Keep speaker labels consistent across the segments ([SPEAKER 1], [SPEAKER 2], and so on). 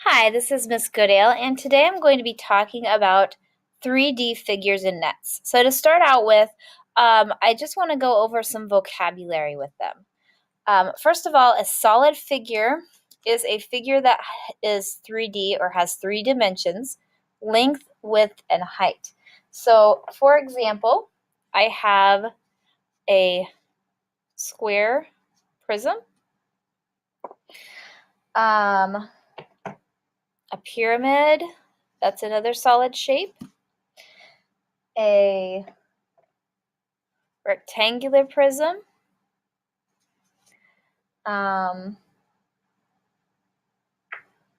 [SPEAKER 1] Hi, this is Miss Goodale, and today I'm going to be talking about 3D figures and nets. So to start out with, I just want to go over some vocabulary with them. First of all, a solid figure is a figure that is 3D or has three dimensions: length, width, and height. So, for example, I have a square prism, um, a pyramid, that's another solid shape, a rectangular prism, um,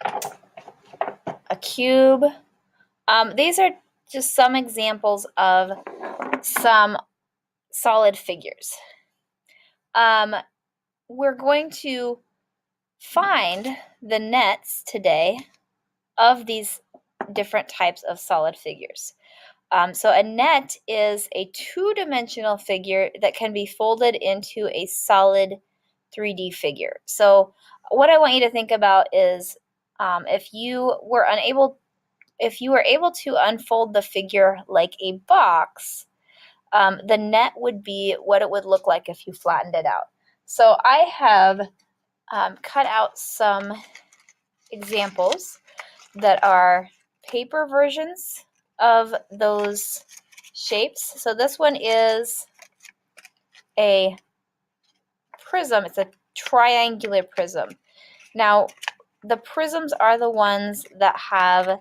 [SPEAKER 1] a cube. These are just some examples of some solid figures. We're going to find the nets today of these different types of solid figures. So a net is a two-dimensional figure that can be folded into a solid 3D figure. So what I want you to think about is if you were able to unfold the figure like a box, the net would be what it would look like if you flattened it out. So I have cut out some examples that are paper versions of those shapes. So this one is a prism. It's a triangular prism. Now, the prisms are the ones that have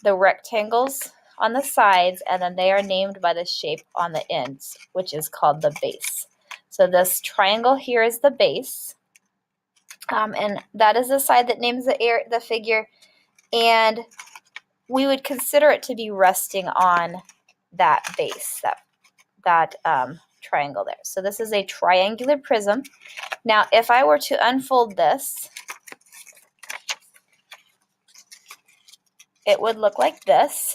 [SPEAKER 1] the rectangles on the sides, and then they are named by the shape on the ends, which is called the base. So this triangle here is the base, and that is the side that names the figure, and we would consider it to be resting on that base, that triangle there. So this is a triangular prism. Now, if I were to unfold this, it would look like this,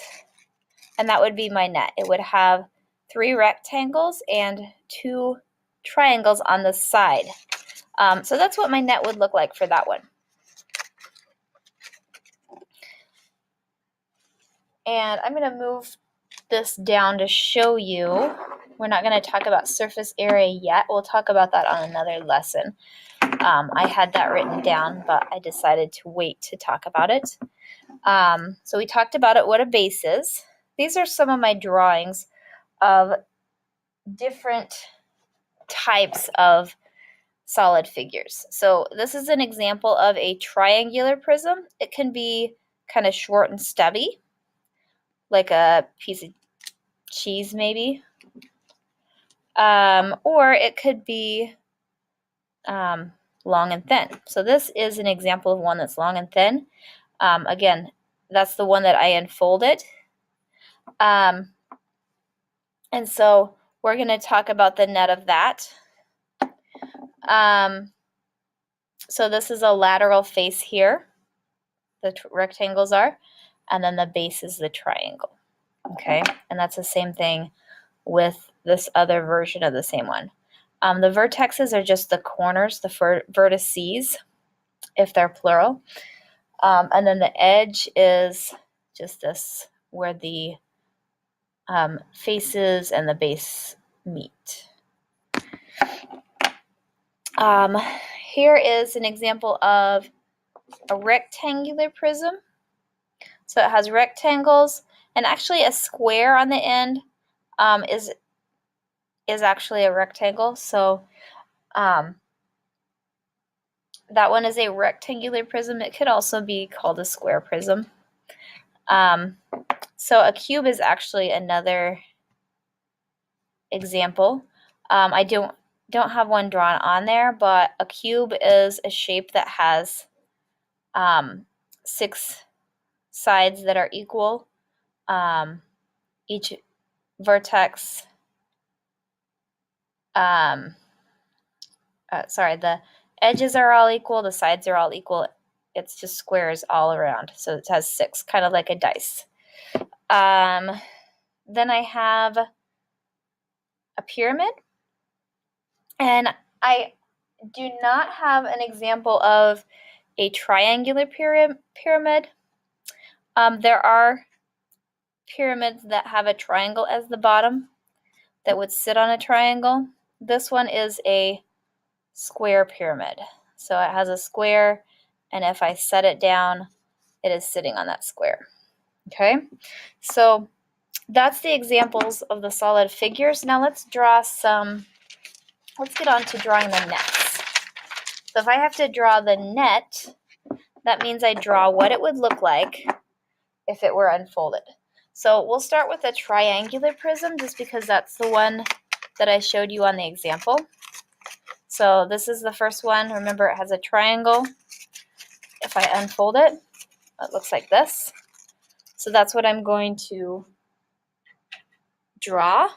[SPEAKER 1] and that would be my net. It would have three rectangles and two triangles on the side. So that's what my net would look like for that one. And I'm going to move this down to show you. We're not going to talk about surface area yet. We'll talk about that on another lesson. I had that written down, but I decided to wait to talk about it. So we talked about it, what a base is. These are some of my drawings of different types of solid figures. So this is an example of a triangular prism. It can be kind of short and stubby, like a piece of cheese maybe. Or it could be long and thin. So this is an example of one that's long and thin. Again, that's the one that I unfolded. And so we're going to talk about the net of that. So this is a lateral face here. The rectangles are. And then the base is the triangle. Okay, and that's the same thing with this other version of the same one. The vertexes are just the corners, the vertices, if they're plural. And then the edge is just this, where the faces and the base meet. Here is an example of a rectangular prism. So it has rectangles, and actually a square on the end is actually a rectangle. So that one is a rectangular prism. It could also be called a square prism. So a cube is actually another example. I don't have one drawn on there, but a cube is a shape that has 6 sides that are equal. Each vertex, the edges are all equal, the sides are all equal. It's just squares all around. So it has 6, kind of like a dice. Then I have a pyramid. And I do not have an example of a triangular pyramid. There are pyramids that have a triangle as the bottom that would sit on a triangle. This one is a square pyramid. So it has a square, and if I set it down, it is sitting on that square. Okay, so that's the examples of the solid figures. Now let's get on to drawing the nets. So if I have to draw the net, that means I draw what it would look like if it were unfolded. So we'll start with a triangular prism just because that's the one that I showed you on the example. So this is the first one. Remember, it has a triangle. If I unfold it, it looks like this. So that's what I'm going to draw.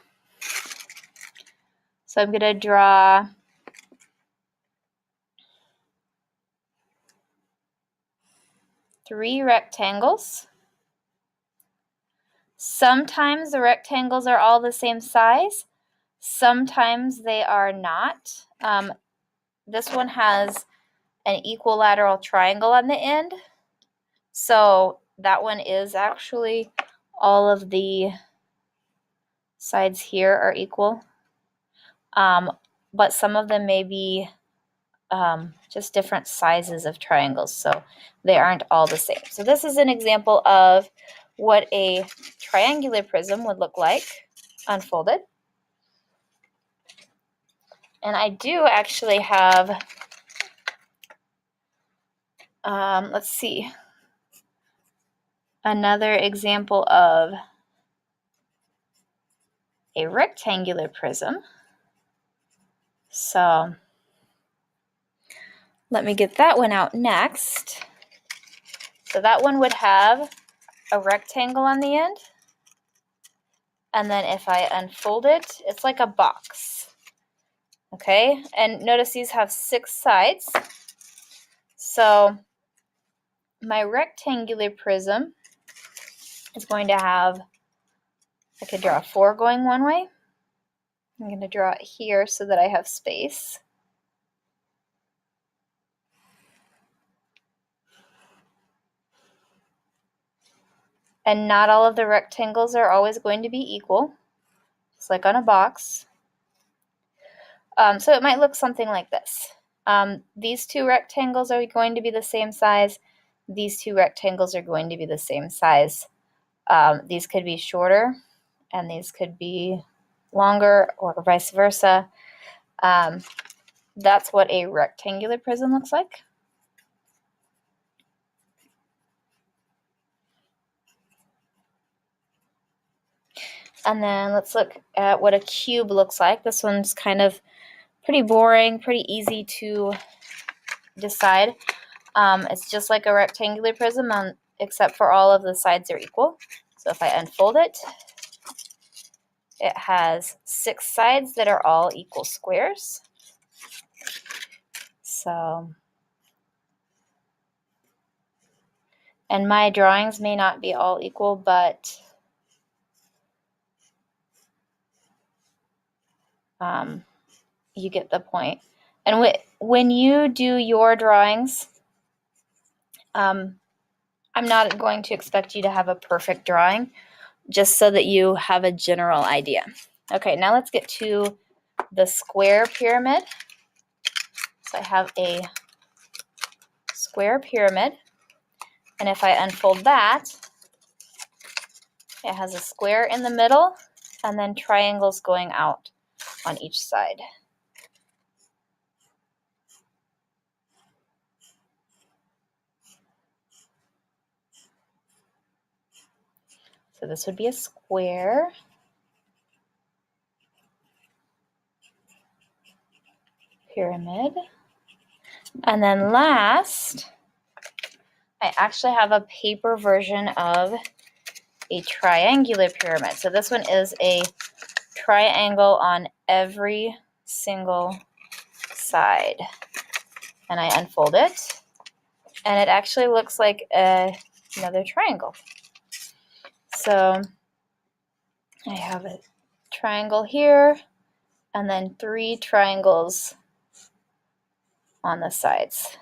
[SPEAKER 1] So I'm going to draw three rectangles. Sometimes the rectangles are all the same size. Sometimes they are not. This one has an equilateral triangle on the end. So that one is actually all of the sides here are equal. But some of them may be just different sizes of triangles, so they aren't all the same. So this is an example of what a triangular prism would look like unfolded. And I do actually have, let's see, another example of a rectangular prism. So let me get that one out next. So that one would have a rectangle on the end. And then if I unfold it, it's like a box. Okay, and notice these have 6 sides. So my rectangular prism is going to have, I could draw 4 going one way. I'm going to draw it here so that I have space. And not all of the rectangles are always going to be equal, just like on a box. So it might look something like this. These 2 rectangles are going to be the same size. These 2 rectangles are going to be the same size. These could be shorter, and these could be longer, or vice versa. That's what a rectangular prism looks like. And then let's look at what a cube looks like. This one's kind of pretty boring, pretty easy to decide. It's just like a rectangular prism, except for all of the sides are equal. So if I unfold it, it has 6 sides that are all equal squares. So, and my drawings may not be all equal, but you get the point. And when you do your drawings, I'm not going to expect you to have a perfect drawing, just so that you have a general idea. Okay, now let's get to the square pyramid. So I have a square pyramid, and if I unfold that, it has a square in the middle and then triangles going out on each side. So this would be a square. Pyramid. And then last, I actually have a paper version of a triangular pyramid. So this one is a triangle on every single side. And I unfold it, and it actually looks like another triangle. So I have a triangle here, and then 3 triangles on the sides.